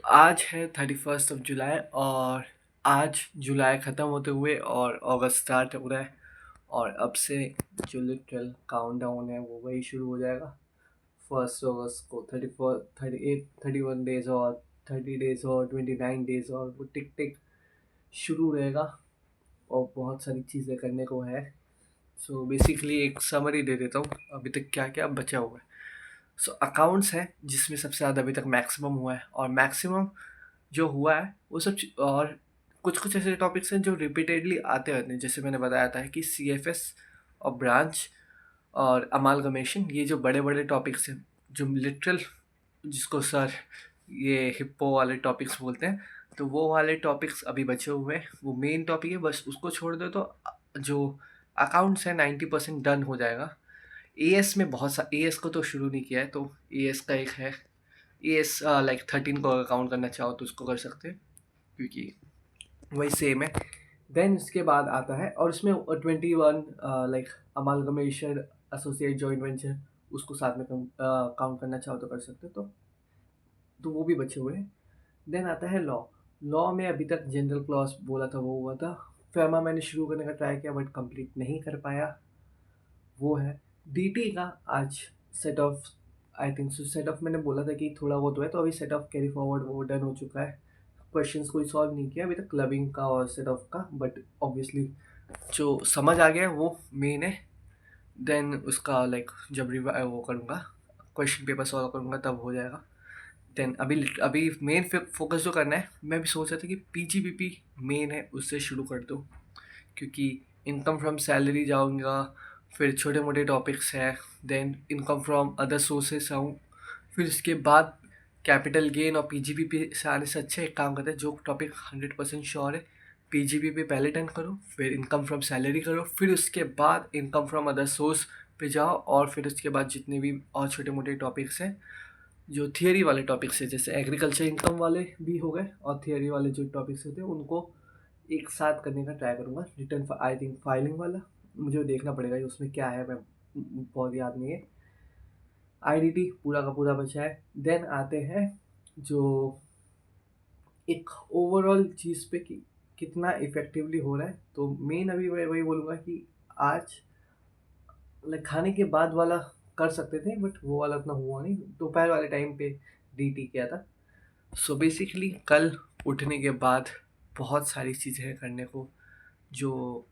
आज है 31 जुलाई और आज जुलाई ख़त्म होते हुए और अगस्त स्टार्ट हो रहा है। और अब से जो लिटरल काउंटडाउन है वो वही शुरू हो जाएगा। 1 अगस्त को 31 डेज़ और 30 डेज़ और 29 डेज़ और वो टिक टिक शुरू रहेगा। और बहुत सारी चीज़ें करने को है। सो बेसिकली एक समरी दे देता हूँ अभी तक क्या क्या बचा हुआ है। सो अकाउंट्स है जिसमें सबसे ज़्यादा अभी तक मैक्सिमम हुआ है, और मैक्सिमम जो हुआ है वो सब और कुछ कुछ ऐसे टॉपिक्स हैं जो रिपीटेडली आते रहते हैं। जैसे मैंने बताया था कि CFS और ब्रांच और अमालगमेशन, ये जो बड़े बड़े टॉपिक्स हैं जो लिटरल, जिसको सर ये हिप्पो वाले टॉपिक्स बोलते हैं, तो वो वाले टॉपिक्स अभी बचे हुए हैं। वो मेन टॉपिक है, बस उसको छोड़ दो तो जो अकाउंट्स है 90% डन हो जाएगा। AS में बहुत सा AS को तो शुरू नहीं किया है, तो AS का एक है। AS लाइक 13 को अगर काउंट करना चाहो तो उसको कर सकते हैं, क्योंकि वही सेम है। देन इसके बाद आता है, और इसमें 21 like amalgamation, associate, joint venture, उसको साथ में काउंट करना चाहो तो कर सकते हो। तो वो भी बचे हुए हैं। देन आता है लॉ। लॉ में अभी तक जनरल क्लॉज बोला था वो हुआ था। फेमा मैंने शुरू करने का ट्राई किया बट कंप्लीट नहीं कर पाया। वो है DT का आज set of, I think so set of मैंने बोला था कि थोड़ा बहुत है, तो अभी सेट ऑफ कैरी फॉरवर्ड वो डन हो चुका है। क्वेश्चंस कोई सॉल्व नहीं किया अभी तक क्लबिंग का और सेट ऑफ का, बट ऑब्वियसली जो समझ आ गया वो मेन है। देन उसका लाइक जब रिवाइव वो करूँगा, क्वेश्चन पेपर सॉल्व करूँगा तब हो जाएगा। देन अभी अभी मेन फोकस जो करना है, मैं भी सोच रहा था कि PGBP मेन है उससे शुरू कर दो, क्योंकि इनकम फ्रॉम सैलरी जाऊँगा, फिर छोटे मोटे टॉपिक्स हैं, then income from other sources आऊँ, फिर उसके बाद कैपिटल गेन। और PGBP से आने से अच्छा एक काम करते हैं, जो टॉपिक 100% श्योर है PGBP पहले डन करो, फिर इनकम फ्रॉम सैलरी करो, फिर उसके बाद इनकम फ्रॉम अदर सोर्स पे जाओ, और फिर उसके बाद जितने भी और छोटे मोटे टॉपिक्स हैं जो थियरी वाले टॉपिक्स हैं, जैसे एग्रीकल्चर इनकम वाले भी हो गए, और थियरी वाले जो टॉपिक्स होते हैं उनको एक साथ करने का ट्राई करूँगा। रिटर्न आई थिंक फाइलिंग वाला मुझे देखना पड़ेगा उसमें क्या है, मैं बहुत याद नहीं है। IDT पूरा का पूरा बचा है। देन आते हैं जो एक ओवरऑल चीज़ पे कि कितना इफ़ेक्टिवली हो रहा है, तो मेन अभी मैं वही बोलूँगा कि आज लाइक खाने के बाद वाला कर सकते थे बट वो वाला उतना हुआ नहीं, दोपहर वाले टाइम पे DT किया था। सो बेसिकली कल उठने के बाद बहुत सारी चीज़ें हैं करने को, जो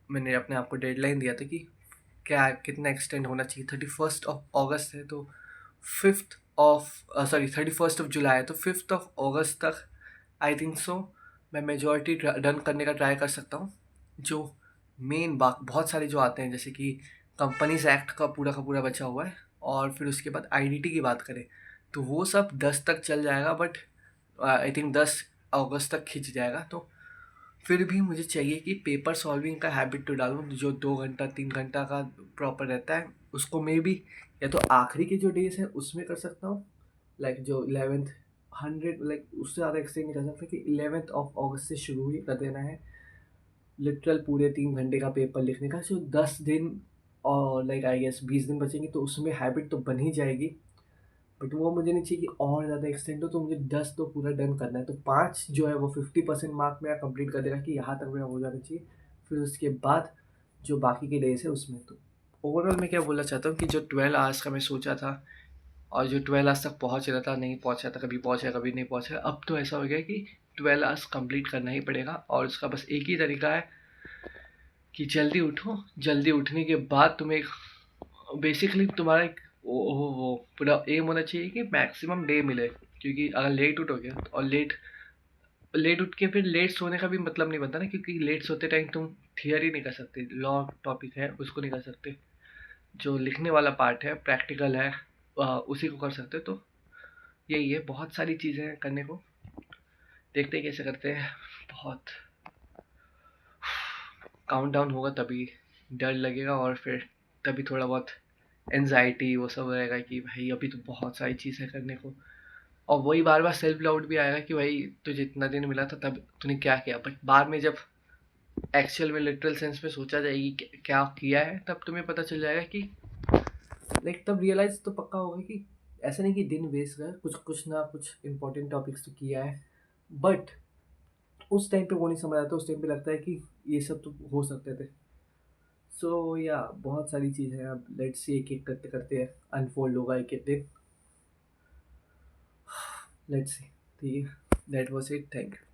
मैंने अपने आप को डेडलाइन दिया था कि क्या कितना एक्सटेंड होना चाहिए। 31 अगस्त है तो 31 जुलाई है तो 5 अगस्त तक आई थिंक सो मैं मेजॉरिटी डन करने का ट्राई कर सकता हूँ। जो मेन बहुत सारे जो आते हैं, जैसे कि कंपनीज एक्ट का पूरा बचा हुआ है, और फिर उसके बाद IDT की बात करें तो वो सब 10 तक चल जाएगा, बट आई थिंक 10 अगस्त तक खिंच जाएगा। तो फिर भी मुझे चाहिए कि पेपर सॉल्विंग का हैबिट तो डालूँ, जो 2 घंटा 3 घंटा का प्रॉपर रहता है, उसको मे बी या तो आखिरी के जो डेज है उसमें कर सकता हूँ, लाइक जो 11th 100, लाइक उससे ज़्यादा एक्सटेंड नहीं कर सकता कि 11 अगस्त से शुरू ही कर देना है लिटरल पूरे 3 घंटे का पेपर लिखने का। सो 10 दिन और लाइक आई गेस 20 दिन बचेंगे, तो उसमें हैबिट तो बन ही जाएगी। बट वो मुझे नहीं चाहिए कि और ज़्यादा एक्सटेंड हो, तो मुझे 10 तो पूरा डन करना है। तो 5 जो है वो 50% मार्क मेरा कंप्लीट कर देगा कि यहाँ तक मेरा हो जाना चाहिए। फिर उसके बाद जो बाकी के डेज है उसमें, तो ओवरऑल मैं क्या बोलना चाहता हूँ कि जो 12 आवर्स का मैं सोचा था और जो 12 आवर्स तक पहुँच रहा था, नहीं पहुँचा था, कभी पहुँचा कभी नहीं पहुँचा, अब तो ऐसा हो गया कि 12 आवर्स कंप्लीट करना ही पड़ेगा। और उसका बस एक ही तरीका है कि जल्दी उठो। जल्दी उठने के बाद तुम्हें बेसिकली तुम्हारा एक वो पूरा एम होना चाहिए कि मैक्सिमम डे मिले, क्योंकि अगर लेट उठोगे और लेट लेट उठ के फिर लेट सोने का भी मतलब नहीं बनता ना, क्योंकि लेट सोते टाइम तुम थियरी नहीं कर सकते, लॉ टॉपिक है उसको नहीं कर सकते, जो लिखने वाला पार्ट है प्रैक्टिकल है उसी को कर सकते हो। तो यही है, बहुत सारी चीज़ें हैं करने को, देखते हैं कैसे करते हैं। बहुत काउंट डाउन होगा तभी डर लगेगा, और फिर तभी थोड़ा बहुत एनजाइटी वो सब रहेगा कि भाई अभी तो बहुत सारी चीज़ें करने को, और वही बार बार सेल्फ डाउट भी आएगा कि भाई तुझे इतना दिन मिला था तब तूने क्या किया। बट बाद में जब एक्चुअल में लिटरल सेंस में सोचा जाएगी क्या किया है, तब तुम्हें पता चल जाएगा कि लाइक तब रियलाइज तो पक्का होगा कि ऐसा नहीं कि दिन वेस्ट गया, कुछ कुछ ना कुछ इंपॉर्टेंट टॉपिक्स तो किया है, बट उस टाइम पे वो नहीं समझ आता, उस टाइम पे लगता है कि ये सब तो हो सकते थे। सो या बहुत सारी चीज़ें हैं, अब लेट्स सी एक एक करते करते अनफोल्ड होगा एक एक दिन। Let's see. ठीक है, that was it, thank you.